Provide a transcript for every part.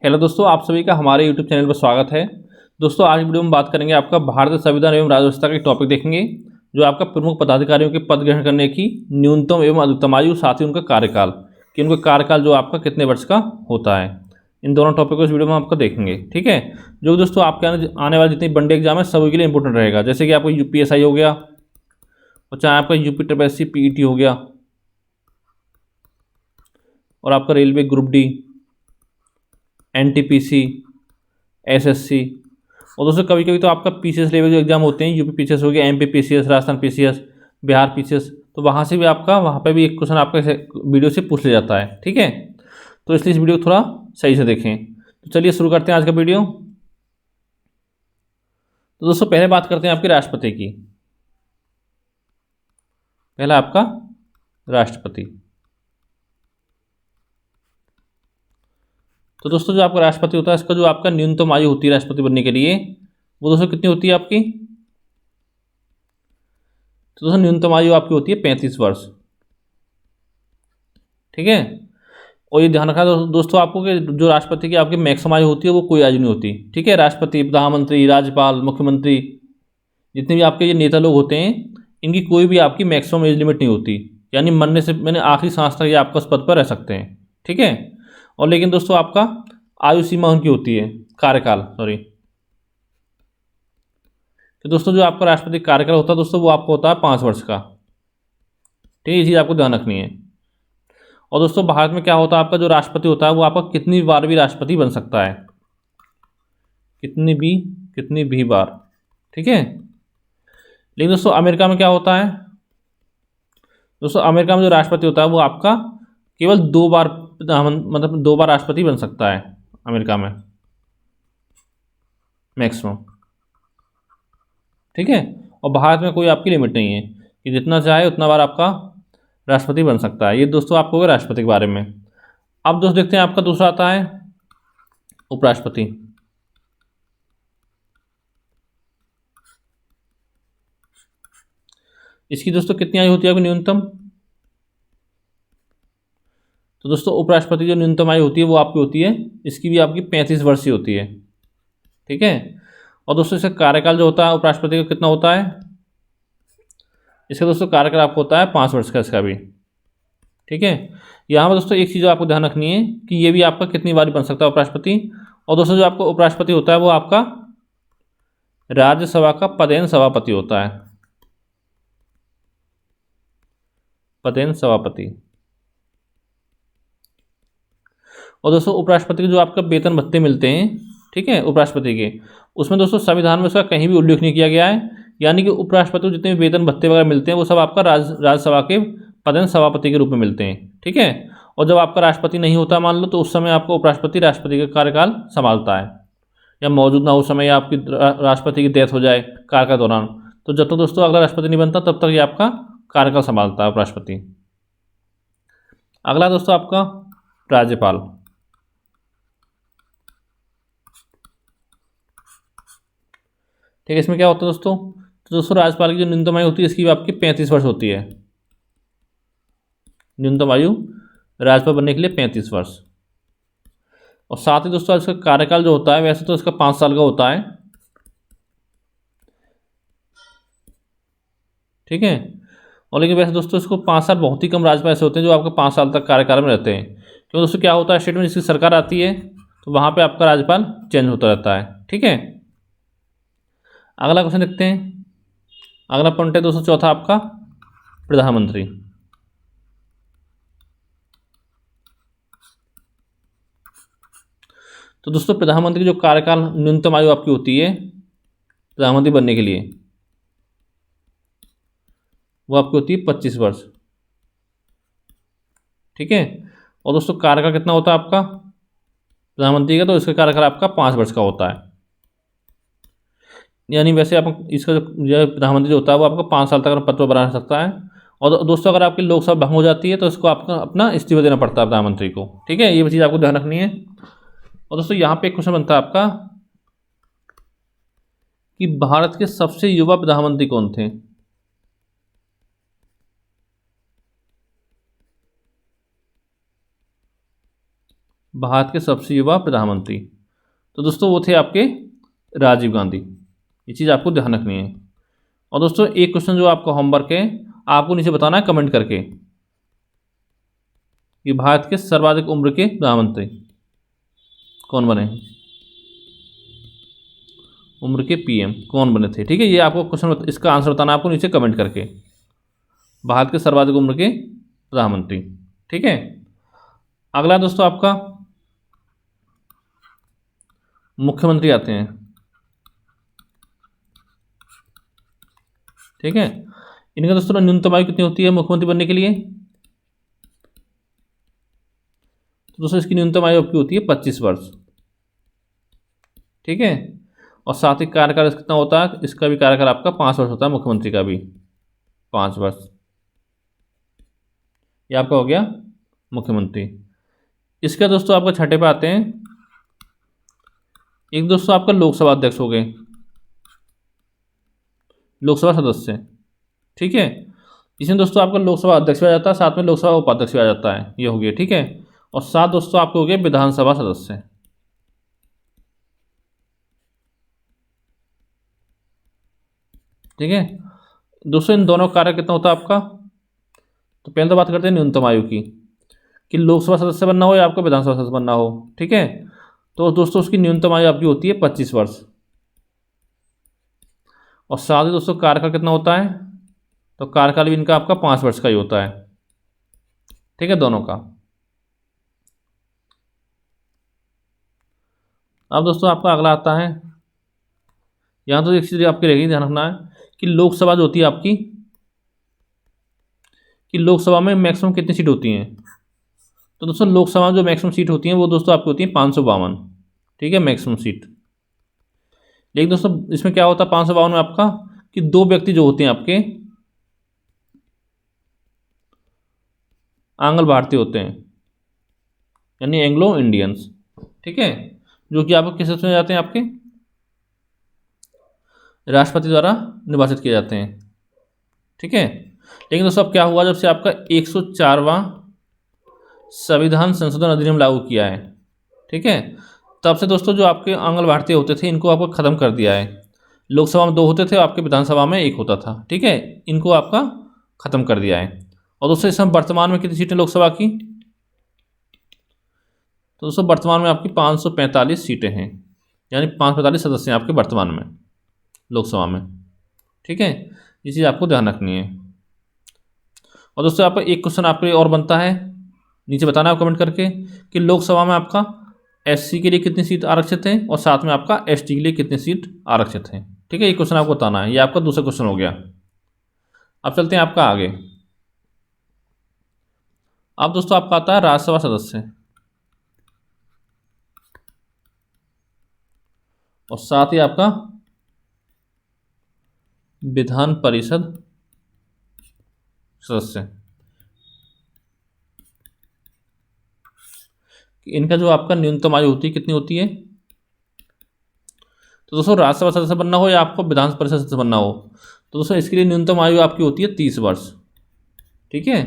Hello दोस्तों, आप सभी का हमारे यूट्यूब चैनल पर स्वागत है। दोस्तों, आज वीडियो में बात करेंगे आपका भारतीय संविधान एवं राज्य व्यवस्था का टॉपिक देखेंगे, जो आपका प्रमुख पदाधिकारियों के पद ग्रहण करने की न्यूनतम एवं अधिकतम आयु, साथ ही उनका कार्यकाल कि उनका कार्यकाल जो आपका कितने वर्ष का होता है। इन दोनों टॉपिक को इस वीडियो में आपको देखेंगे, ठीक है। जो दोस्तों आपके आने वाले जितनी वनडे एग्जाम है सभी के लिए इंपॉर्टेंट रहेगा, जैसे कि आपको यूपीएसआई हो गया और चाहे आपका यूपी पीईटी हो गया और आपका railway group D, NTPC, SSC और दोस्तों कभी कभी तो आपका पीसीएस लेवल जो एग्जाम होते हैं, यूपी पीसीएस हो गया, MP PCS, Rajasthan PCS, Bihar PCS, तो वहाँ से भी आपका वहाँ पे भी एक क्वेश्चन आपका वीडियो से पूछ लिया जाता है, ठीक है। तो इसलिए इस वीडियो को थोड़ा सही से देखें। तो चलिए शुरू करते हैं आज का वीडियो। तो दोस्तों पहले बात करते हैं आपके राष्ट्रपति की। पहला आपका राष्ट्रपति। तो दोस्तों जो आपका राष्ट्रपति होता है, इसका जो आपका न्यूनतम आयु होती है राष्ट्रपति बनने के लिए, वो दोस्तों कितनी होती है आपकी? तो दोस्तों न्यूनतम आयु आपकी होती है 35 वर्ष, ठीक है। और ये ध्यान रखना दोस्तों आपको कि जो राष्ट्रपति की आपकी मैक्सिमम आयु होती है वो कोई आयु नहीं होती, ठीक है। राष्ट्रपति, प्रधानमंत्री, राज्यपाल, मुख्यमंत्री, जितने भी आपके ये नेता लोग होते हैं, इनकी कोई भी आपकी मैक्सिमम एज लिमिट नहीं होती, यानी मरने से मैंने आखिरी सांस तक ये आपका उस पद पर रह सकते हैं, ठीक है। और लेकिन दोस्तों आपका आयु सीमा उनकी होती है, कार्यकाल, सॉरी। तो दोस्तों जो आपका राष्ट्रपति कार्यकाल होता है दोस्तों, वो आपको होता है 5 वर्ष का, ठीक है। ये चीज़ आपको ध्यान रखनी है। और दोस्तों भारत में क्या होता है, आपका जो राष्ट्रपति होता है वो आपका कितनी बार भी राष्ट्रपति बन सकता है, कितनी भी बार, ठीक है। लेकिन दोस्तों अमेरिका में क्या होता है, दोस्तों अमेरिका में जो राष्ट्रपति होता है वो आपका केवल 2 बार, मतलब 2 बार राष्ट्रपति बन सकता है अमेरिका में मैक्सिमम, ठीक है। और भारत में कोई आपकी लिमिट नहीं है कि जितना चाहे उतना बार आपका राष्ट्रपति बन सकता है। ये दोस्तों आपको होगा राष्ट्रपति के बारे में। अब दोस्तों देखते हैं आपका दूसरा आता है उपराष्ट्रपति। इसकी दोस्तों कितनी आयु होती है आपकी न्यूनतम? तो दोस्तों उपराष्ट्रपति जो न्यूनतम आयु होती है वो आपकी होती है, इसकी भी आपकी 35 वर्ष की होती है, ठीक है। और दोस्तों इसका कार्यकाल जो होता है उपराष्ट्रपति का कितना होता है? इसका दोस्तों कार्यकाल आपको होता है 5 वर्ष का, इसका भी, ठीक है। यहाँ पर दोस्तों एक चीज़ आपको ध्यान रखनी है कि ये भी आपका कितनी बार बन सकता है उपराष्ट्रपति। और दोस्तों जो आपका उपराष्ट्रपति होता है वो आपका राज्यसभा का पदेन सभापति होता है, पदेन सभापति। और दोस्तों उपराष्ट्रपति के जो आपका वेतन भत्ते मिलते हैं, ठीक है, उपराष्ट्रपति के, उसमें दोस्तों संविधान में उसका कहीं भी उल्लेख नहीं किया गया है, यानी कि उपराष्ट्रपति को जितने भी वेतन भत्ते वगैरह मिलते हैं वो सब आपका राज्यसभा के पदेन सभापति के रूप में मिलते हैं, ठीक है। और जब आपका राष्ट्रपति नहीं होता मान लो, तो उस समय आपको उपराष्ट्रपति राष्ट्रपति का कार्यकाल संभालता है, या मौजूद ना हो समय, या आपकी राष्ट्रपति की डेथ हो जाए कार्यकाल दौरान, तो जब तक दोस्तों अगला राष्ट्रपति नहीं बनता तब तक ये आपका कार्यकाल संभालता है उपराष्ट्रपति। अगला दोस्तों आपका राज्यपाल। ठीक है, इसमें क्या होता है दोस्तों, तो दोस्तों राज्यपाल की जो न्यूनतम आयु होती है इसकी भी आपकी 35 वर्ष होती है। न्यूनतम आयु राज्यपाल बनने के लिए 35 वर्ष। और साथ ही दोस्तों इसका कार्यकाल जो होता है वैसे तो इसका 5 साल का होता है, ठीक है। और लेकिन वैसे दोस्तों इसको 5 साल बहुत ही कम राज्यपाल ऐसे होते हैं जो आपके 5 साल तक कार्यकाल में रहते हैं, क्योंकि दोस्तों क्या होता है, स्टेट में जिसकी सरकार आती है तो वहाँ पे आपका राज्यपाल चेंज होता रहता है, ठीक है। अगला क्वेश्चन देखते हैं। अगला पॉइंट है दोस्तों चौथा आपका प्रधानमंत्री। तो दोस्तों प्रधानमंत्री की जो कार्यकाल न्यूनतम आयु आपकी होती है प्रधानमंत्री बनने के लिए, वो आपकी होती है 25 वर्ष, ठीक है। और दोस्तों कार्यकाल कितना होता है आपका प्रधानमंत्री का? तो इसका कार्यकाल आपका 5 वर्ष का होता है, यानी वैसे आप इसका जो प्रधानमंत्री जो होता है वो आपका 5 साल तक पद पर बना सकता है। और दोस्तों अगर आपकी लोकसभा भंग हो जाती है तो इसको आपका अपना इस्तीफा देना पड़ता है प्रधानमंत्री को, ठीक है। ये चीज़ आपको ध्यान रखनी है। और दोस्तों यहाँ पे एक क्वेश्चन बनता है आपका कि भारत के सबसे युवा प्रधानमंत्री कौन थे? भारत के सबसे युवा प्रधानमंत्री, तो दोस्तों वो थे आपके राजीव गांधी। ये चीज़ आपको ध्यान रखनी है। और दोस्तों एक क्वेश्चन जो आपका होमवर्क है, आपको नीचे बताना है कमेंट करके कि भारत के सर्वाधिक उम्र के प्रधानमंत्री कौन बने, उम्र के पीएम कौन बने थे। ठीक है, ये आपको क्वेश्चन इसका आंसर बताना आपको नीचे कमेंट करके, भारत के सर्वाधिक उम्र के प्रधानमंत्री। ठीक है, अगला दोस्तों आपका मुख्यमंत्री आते हैं। ठीक है, इनका दोस्तों न्यूनतम आयु कितनी होती है मुख्यमंत्री बनने के लिए, तो दोस्तों इसकी न्यूनतम आयु आपकी होती है 25 वर्ष। ठीक है, और साथ ही कार्यकाल कितना होता है, इसका भी कार्यकाल आपका 5 वर्ष होता है, मुख्यमंत्री का भी 5 वर्ष। ये आपका हो गया मुख्यमंत्री। इसका दोस्तों आपका छठे पे आते हैं, एक दोस्तों आपका लोकसभा अध्यक्ष हो गए, लोकसभा सदस्य। ठीक है, इसमें दोस्तों आपका लोकसभा अध्यक्ष भी आ जाता है, साथ में लोकसभा उपाध्यक्ष भी आ जाता है, ये हो गया। ठीक है, और साथ दोस्तों आपके हो गए विधानसभा सदस्य। ठीक है दोस्तों, इन दोनों का कार्य कितना होता है आपका, तो पहले तो बात करते हैं न्यूनतम आयु की, कि लोकसभा सदस्य बनना हो या आपको विधानसभा सदस्य बनना हो। ठीक है, तो दोस्तों उसकी न्यूनतम आयु आपकी होती है 25 वर्ष। और साथ ही दोस्तों कार्यकाल कितना होता है, तो कार्यकाल भी इनका आपका 5 वर्ष का ही होता है। ठीक है, दोनों का। अब दोस्तों आपका अगला आता है, यहाँ तो एक चीज़ आपकी रहेगी ध्यान रखना है कि लोकसभा जो होती है आपकी, कि लोकसभा में मैक्सिमम कितनी सीट होती हैं, तो दोस्तों लोकसभा में जो मैक्सिमम सीट होती हैं वो दोस्तों आपकी होती है 552। ठीक है, मैक्सिमम सीट। लेकिन दोस्तों इसमें क्या होता है 552 में आपका, कि 2 व्यक्ति जो होते हैं आपके आंग्ल भारतीय होते हैं, यानी एंग्लो इंडियंस। ठीक है, जो कि आपको किस में जाते हैं, आपके राष्ट्रपति द्वारा निर्वाचित किए जाते हैं। ठीक है, लेकिन दोस्तों अब क्या हुआ, जब से आपका 104वां संविधान संशोधन अधिनियम लागू किया है, ठीक है, तब से दोस्तों जो आपके आंग्ल भारतीय होते थे इनको आपको ख़त्म कर दिया है। लोकसभा में 2 होते थे, आपके विधानसभा में 1 होता था। ठीक है, इनको आपका ख़त्म कर दिया है। और दोस्तों इस समय वर्तमान में कितनी सीटें लोकसभा की, तो दोस्तों वर्तमान में आपकी 545 सीटें हैं, यानी 545 सदस्य हैं आपके वर्तमान में लोकसभा में। ठीक है, ये चीज़ आपको ध्यान रखनी है। और दोस्तों आपका एक क्वेश्चन आपके और बनता है, नीचे बताना है कमेंट करके, कि लोकसभा में आपका एससी के लिए कितनी सीट आरक्षित है और साथ में आपका एसटी के लिए कितनी सीट आरक्षित है। ठीक है, ये क्वेश्चन आपको बताना है, ये आपका दूसरा क्वेश्चन हो गया। अब चलते हैं आपका आगे। अब दोस्तों आपका आता है राज्यसभा सदस्य, और साथ ही आपका विधान परिषद सदस्य। इनका जो आपका न्यूनतम आयु होती है कितनी होती है, तो दोस्तों राज्यसभा सदस्य बनना हो या आपको विधान परिषद सदस्य बनना हो, तो दोस्तों इसके लिए न्यूनतम आयु आपकी होती है 30 वर्ष। ठीक है,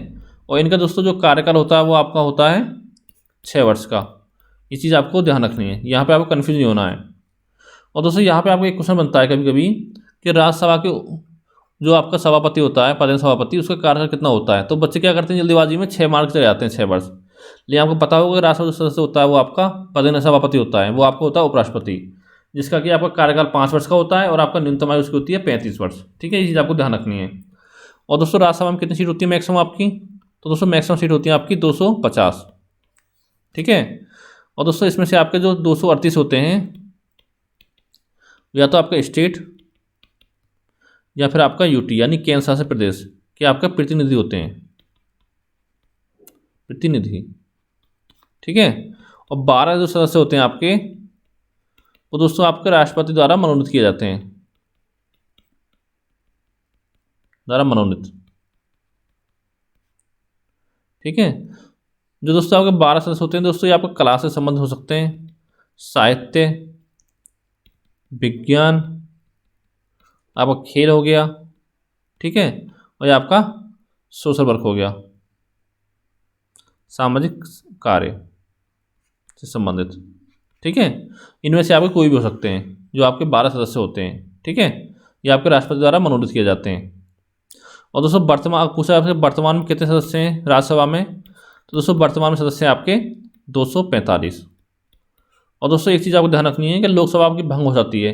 और इनका दोस्तों जो कार्यकाल होता है वो आपका होता है 6 वर्ष का। ये चीज़ आपको ध्यान रखनी है, यहाँ पे आपको कन्फ्यूज नहीं होना है। और दोस्तों यहाँ पे आपको एक क्वेश्चन बनता है कभी कभी, कि राज्यसभा के जो आपका सभापति होता है, पदेन सभापति, उसका कार्यकाल कितना होता है। तो बच्चे क्या करते हैं जल्दीबाजी में 6 मार्क चले जाते हैं, 6 वर्ष। लेकिन आपको पता होगा कि राज्यसभा जो सदस्य होता है वो आपका पदेन सभापति होता है, वो आपका होता है उपराष्ट्रपति, जिसका कि आपका कार्यकाल 5 वर्ष का होता है और आपका न्यूनतम आयु उसकी होती है 35 वर्ष। ठीक है, ये चीज़ आपको ध्यान रखनी है। और दोस्तों राज्यसभा में कितनी सीट होती है मैक्सिमम आपकी, तो दोस्तों मैक्सिमम सीट होती है आपकी 250। ठीक है, और दोस्तों इसमें से आपके जो 238 होते हैं, या तो आपका स्टेट या फिर आपका यूटी यानी केंद्र शासित प्रदेश के आपका प्रतिनिधि होते हैं, प्रतिनिधि। ठीक है, और 12 जो सदस्य होते हैं आपके, वो दोस्तों आपके राष्ट्रपति द्वारा मनोनीत किए जाते हैं, द्वारा मनोनीत। ठीक है, जो दोस्तों आपके 12 सदस्य होते हैं दोस्तों, ये आपका कला से संबंध हो सकते हैं, साहित्य, विज्ञान, आपका खेल हो गया। ठीक है, और ये आपका सोशल वर्क हो गया, सामाजिक कार्य, से संबंधित। ठीक है, इनमें से आपके कोई भी हो सकते हैं, जो आपके 12 सदस्य होते हैं। ठीक है, ये आपके राष्ट्रपति द्वारा मनोनीत किए जाते हैं। और दोस्तों वर्तमान पूछा आपसे वर्तमान में कितने सदस्य हैं राज्यसभा में, तो दोस्तों वर्तमान में सदस्य हैं आपके 245। और दोस्तों एक चीज़ आपको ध्यान रखनी है कि लोकसभा आपकी भंग हो जाती है,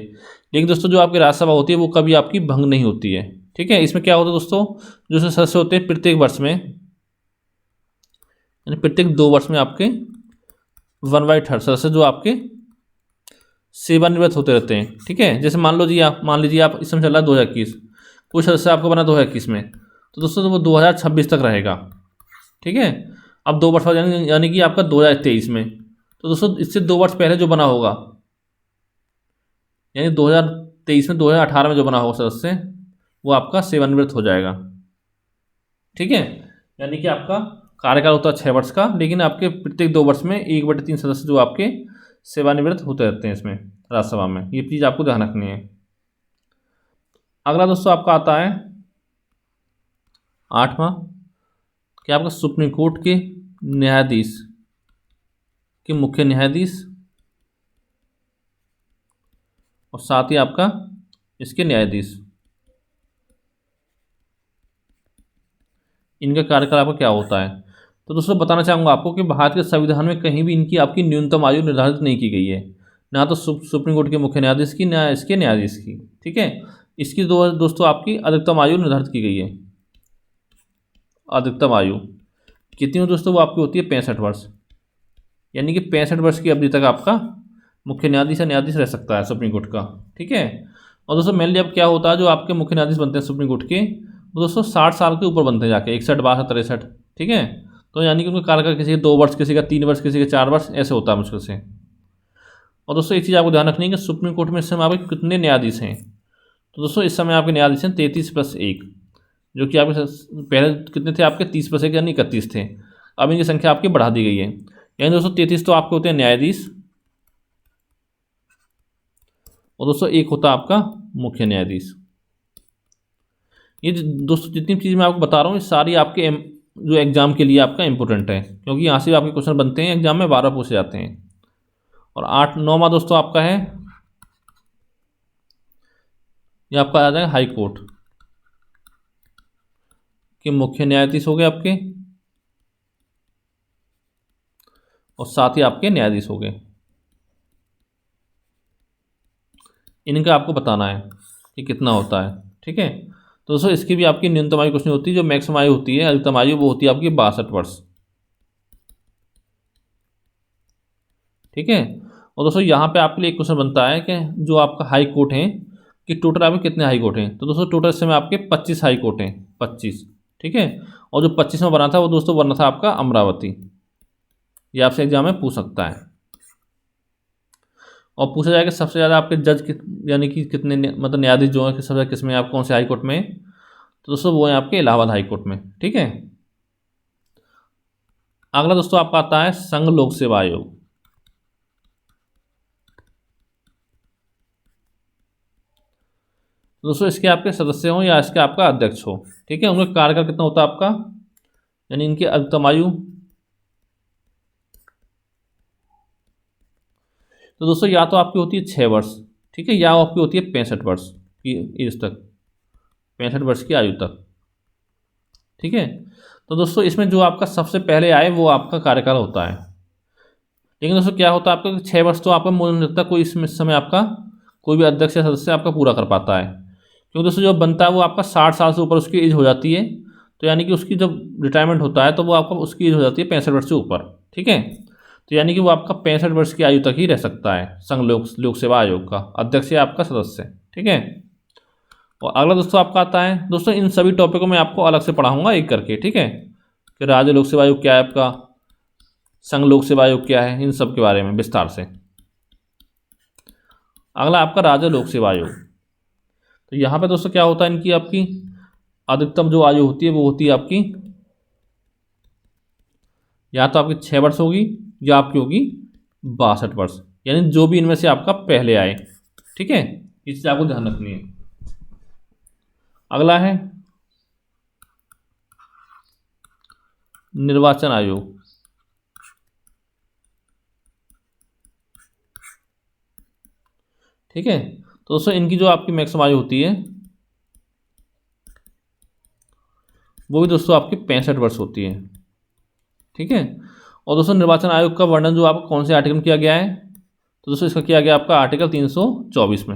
लेकिन दोस्तों जो आपकी राज्यसभा होती है वो कभी आपकी भंग नहीं होती है। ठीक है, इसमें क्या होता है दोस्तों, जो सदस्य होते हैं प्रत्येक वर्ष में, यानी प्रत्येक 2 वर्ष में आपके 1/3 सदस्य जो आपके सेवानिवृत्त होते रहते हैं। ठीक है, जैसे मान लीजिए आप इस समय चल रहा है 2021, कोई सदस्य आपको बना 2021 में, तो दोस्तों वो 2026 तक रहेगा। ठीक है, अब 2 वर्ष बाद यानी कि आपका 2023 में, तो दोस्तों इससे 2 वर्ष पहले जो बना होगा, यानी 2023 में 2018 में जो बना होगा सदस्य, वो आपका सेवानिवृत्त हो जाएगा। ठीक है, यानी कि आपका कार्यकाल होता है 6 वर्ष का, लेकिन आपके प्रत्येक 2 वर्ष में 1/3 सदस्य जो आपके सेवानिवृत्त होते रहते हैं इसमें राज्यसभा में। ये चीज़ आपको ध्यान रखनी है। अगला दोस्तों आपका आता है 8वां, कि आपका सुप्रीम कोर्ट के न्यायाधीश के मुख्य न्यायाधीश और साथ ही आपका इसके न्यायाधीश, इनका कार्यकाल आपका क्या होता है। तो दोस्तों बताना चाहूँगा आपको कि भारत के संविधान में कहीं भी इनकी आपकी न्यूनतम आयु निर्धारित नहीं की गई है, ना तो सुप्रीम कोर्ट के मुख्य न्यायाधीश की, ना इसके न्यायाधीश की। ठीक है, इसकी दोस्तों आपकी अधिकतम आयु निर्धारित की गई है। अधिकतम आयु कितनी हो दोस्तों, वो आपकी होती है 65 वर्ष, यानी कि 65 वर्ष की अवधि तक आपका मुख्य न्यायाधीश या न्यायाधीश रह सकता है सुप्रीम कोर्ट का। ठीक है, और दोस्तों मेनली अब क्या होता है, जो आपके मुख्य न्यायाधीश बनते हैं सुप्रीम कोर्ट के, वो दोस्तों 60 साल के ऊपर बनते हैं जाके, 61, 62, 63। ठीक है, तो यानी कि उनका कार्यकाल किसी का 2 वर्ष, किसी का 3 वर्ष, किसी का 4 वर्ष, ऐसे होता है मुश्किल से। और दोस्तों एक चीज़ आपको ध्यान रखनी है कि सुप्रीम कोर्ट में इस समय आपके कितने न्यायाधीश हैं, तो दोस्तों इस समय आपके न्यायाधीश हैं 33+1, जो कि आपके पहले कितने थे, आपके 30+1 यानी 31 थे। अब इनकी संख्या आपकी बढ़ा दी गई है, यानी दोस्तों 33 तो आपके होते हैं न्यायाधीश, और दोस्तों एक होता है आपका मुख्य न्यायाधीश। ये दोस्तों जितनी चीज़ मैं आपको बता रहा हूँ, ये सारी आपके जो एग्जाम के लिए आपका इंपॉर्टेंट है, क्योंकि यहाँ से आपके क्वेश्चन बनते हैं, एग्जाम में 12 पूछे जाते हैं। और 9वां दोस्तों आपका है, ये आपका आ जाएगा हाई कोर्ट के मुख्य न्यायाधीश हो गए आपके, और साथ ही आपके न्यायाधीश हो गए। इनका आपको बताना है कि कितना होता है। ठीक है, तो दोस्तों इसकी भी आपकी न्यूनतम आयु कुछ नहीं होती, जो मैक्सिमम आयु होती है, अधिकतम आयु, वो होती है आपकी 62 वर्ष। ठीक है, और दोस्तों यहाँ पे आपके लिए एक क्वेश्चन बनता है कि जो आपका हाई कोर्ट है, कि टोटल आपके कितने हाई कोर्ट हैं, तो दोस्तों टोटल इस समय आपके 25 हाई कोर्ट हैं, 25। ठीक है, और जो 25वां बना था वो दोस्तों बना था आपका अमरावती। ये आपसे एग्जाम में पूछ सकता है। और पूछा जाएगा सबसे ज़्यादा आपके जज यानी कि कितने मतलब न्यायाधीश जो है कि सबसे ज़्यादा किसमें, आप कौन से हाई कोर्ट में, तो दोस्तों वो है आपके इलाहाबाद हाई कोर्ट में। ठीक है, अगला दोस्तों आपका आता है संघ लोक सेवा आयोग। दोस्तों इसके आपके सदस्य हो या इसके आपका अध्यक्ष हो, ठीक है, उनका कार्यकाल कितना होता है आपका, यानी इनकी अधिकतम आयु, तो दोस्तों या तो आपकी होती है 6 वर्ष, ठीक है, या आपकी होती है 65 वर्ष की एज तक, 65 वर्ष की आयु तक। ठीक है, तो दोस्तों इसमें जो आपका सबसे पहले आए वो आपका कार्यकाल होता है। लेकिन दोस्तों क्या होता है आपका 6 वर्ष तो आपका मुझे नहीं लगता कोई इसमें समय आपका कोई भी अध्यक्ष या सदस्य आपका पूरा कर पाता है, क्योंकि दोस्तों जो बनता है वो आपका 60 साल से ऊपर उसकी एज हो जाती है, तो यानी कि उसकी जब रिटायरमेंट होता है तो वो आपका उसकी एज हो जाती है 65 वर्ष से ऊपर। ठीक है, तो यानी कि वो आपका 65 वर्ष की आयु तक ही रह सकता है संघ लोक सेवा आयोग का अध्यक्ष या आपका सदस्य। ठीक है, और अगला दोस्तों आपका आता है, दोस्तों इन सभी टॉपिकों में आपको अलग से पढ़ाऊंगा एक करके। ठीक है, कि राज्य लोक सेवा आयोग क्या है आपका, संघ लोक सेवा आयोग क्या है, इन सब के बारे में विस्तार से। अगला आपका राज्य लोक सेवा आयोग, तो यहाँ पे दोस्तों क्या होता है, इनकी आपकी अधिकतम जो आयु होती है वो होती है आपकी या तो आपकी 6 वर्ष होगी या आपकी होगी 62 वर्ष, यानी जो भी इनमें से आपका पहले आए। ठीक है, इस चीज़ आपको ध्यान रखनी है। अगला है निर्वाचन आयोग। ठीक है। तो दोस्तों इनकी जो आपकी मैक्सिमम आयु होती है वो भी दोस्तों आपकी 65 वर्ष होती है। ठीक है। और दोस्तों निर्वाचन आयोग का वर्णन जो आपको कौन से आर्टिकल में किया गया है, तो दोस्तों इसका किया गया आपका आर्टिकल 324 में।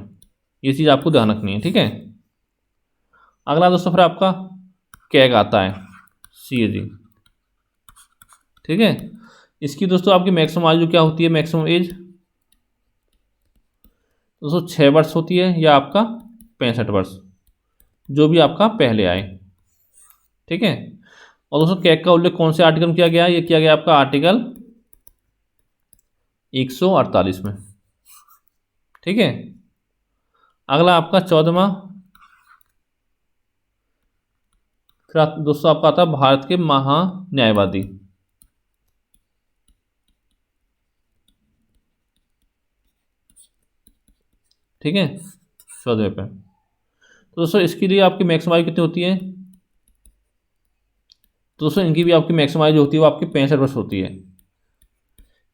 ये चीज़ आपको ध्यान रखनी है। ठीक है। अगला दोस्तों फिर आपका कैग आता है, CAG। ठीक है। इसकी दोस्तों आपकी मैक्सिमम आयु क्या होती है, मैक्सिमम एज दोस्तों 6 वर्ष होती है या आपका 65 वर्ष, जो भी आपका पहले आए। ठीक है। और दोस्तों कैग का उल्लेख कौन से आर्टिकल में किया गया है, ये किया गया आपका आर्टिकल 148 में। ठीक है। अगला आपका 14वां फिर दोस्तों आपका आता है भारत के महान्यायवादी। ठीक है, 14वें पे। तो दोस्तों इसके लिए आपकी मैक्सिमम आयु कितनी होती है, तो दोस्तों इनकी भी आपकी मैक्सिमम आयु जो होती है वो आपकी 65 वर्ष होती है,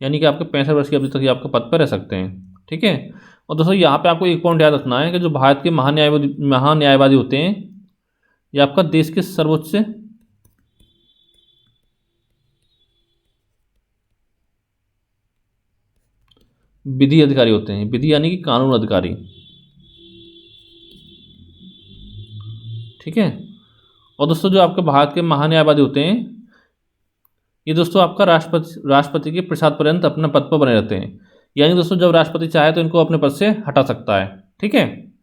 यानी कि आपके 65 वर्ष की अवधि तक ये आपके पद पर रह सकते हैं। ठीक है। और दोस्तों यहाँ पे आपको एक पॉइंट याद रखना है कि जो भारत के महान्यायवादी होते हैं ये आपका देश के सर्वोच्च विधि अधिकारी होते हैं। विधि यानी कि कानून अधिकारी। ठीक है। और दोस्तों जो आपके भारत के महान्यायवादी होते हैं ये दोस्तों आपका राष्ट्रपति के प्रसाद पर्यंत अपने पद पर बने रहते हैं, यानी दोस्तों जब राष्ट्रपति चाहे तो इनको अपने पद से हटा सकता है। ठीक है,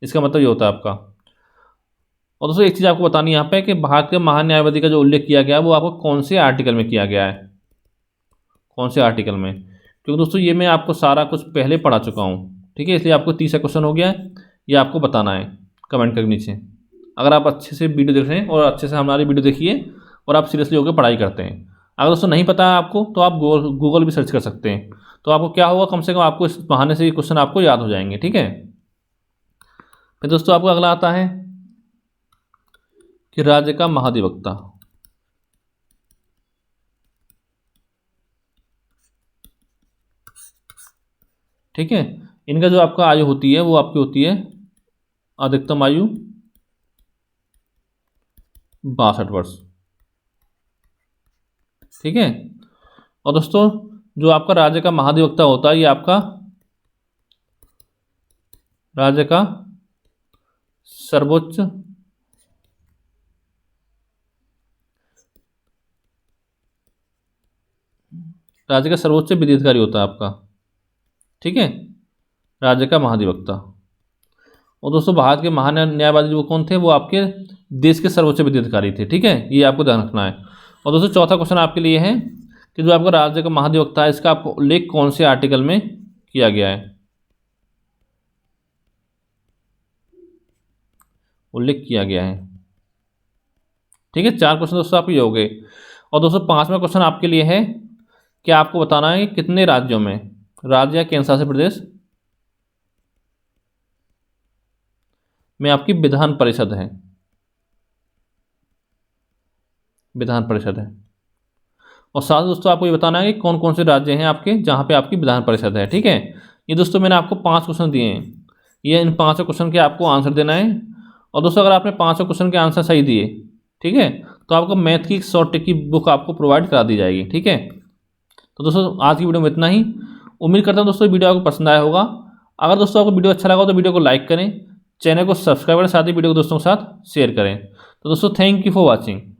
इसका मतलब ये होता है आपका। और दोस्तों एक चीज़ आपको बतानी यहाँ पे कि भारत के महान्यायवादी का जो उल्लेख किया गया है वो आपको कौन से आर्टिकल में किया गया है, कौन से आर्टिकल में, क्योंकि दोस्तों ये मैं आपको सारा कुछ पहले पढ़ा चुका हूँ। ठीक है, इसलिए आपको 30 क्वेश्चन हो गया है, ये आपको बताना है कमेंट करके नीचे। अगर आप अच्छे से वीडियो देख रहे हैं और अच्छे से हमारी वीडियो देखिए और आप सीरियसली होकर पढ़ाई करते हैं। अगर दोस्तों नहीं पता है आपको तो आप गूगल भी सर्च कर सकते हैं, तो आपको क्या होगा, कम से कम आपको इस बहाने से ये क्वेश्चन आपको याद हो जाएंगे। ठीक है। फिर दोस्तों आपको अगला आता है कि राज्य का महाधिवक्ता। ठीक है, इनका जो आपका आयु होती है वो आपकी होती है अधिकतम आयु 62 वर्ष। ठीक है। और दोस्तों जो आपका राज्य का महाधिवक्ता होता है ये आपका राज्य का सर्वोच्च विधि अधिकारी होता है आपका। ठीक है, राज्य का महाधिवक्ता। और दोस्तों भारत के महान्यायवादी वो कौन थे, वो आपके देश के सर्वोच्च विधि अधिकारी थे। ठीक है, ये आपको ध्यान रखना है। और दोस्तों चौथा क्वेश्चन आपके लिए है कि जो आपका राज्य का महाधिवक्ता है इसका आपको उल्लेख कौन से आर्टिकल में किया गया है, उल्लेख किया गया है। ठीक है, 4 क्वेश्चन दोस्तों आपके हो गए। और दोस्तों 5वां क्वेश्चन आपके लिए है कि आपको बताना है कि कितने राज्यों में, राज्य या केंद्र शासित प्रदेश में आपकी विधान परिषद है, विधान परिषद है। और साथ दोस्तों आपको ये बताना है कि कौन कौन से राज्य हैं आपके जहाँ पे आपकी विधान परिषद है। ठीक है, ये दोस्तों मैंने आपको 5 क्वेश्चन दिए हैं, ये इन 5 क्वेश्चन के आपको आंसर देना है। और दोस्तों अगर आपने 5 क्वेश्चन के आंसर सही दिए, ठीक है, तो आपको मैथ की शॉर्ट ट्रिक की बुक आपको प्रोवाइड करा दी जाएगी। ठीक है, तो दोस्तों आज की वीडियो में इतना ही। उम्मीद करता हूँ दोस्तों वीडियो आपको पसंद आया होगा। अगर दोस्तों आपको वीडियो अच्छा लगा तो वीडियो को लाइक करें, चैनल को सब्सक्राइब करें, साथ ही वीडियो को दोस्तों के साथ शेयर करें। तो दोस्तों थैंक यू फॉर वॉचिंग।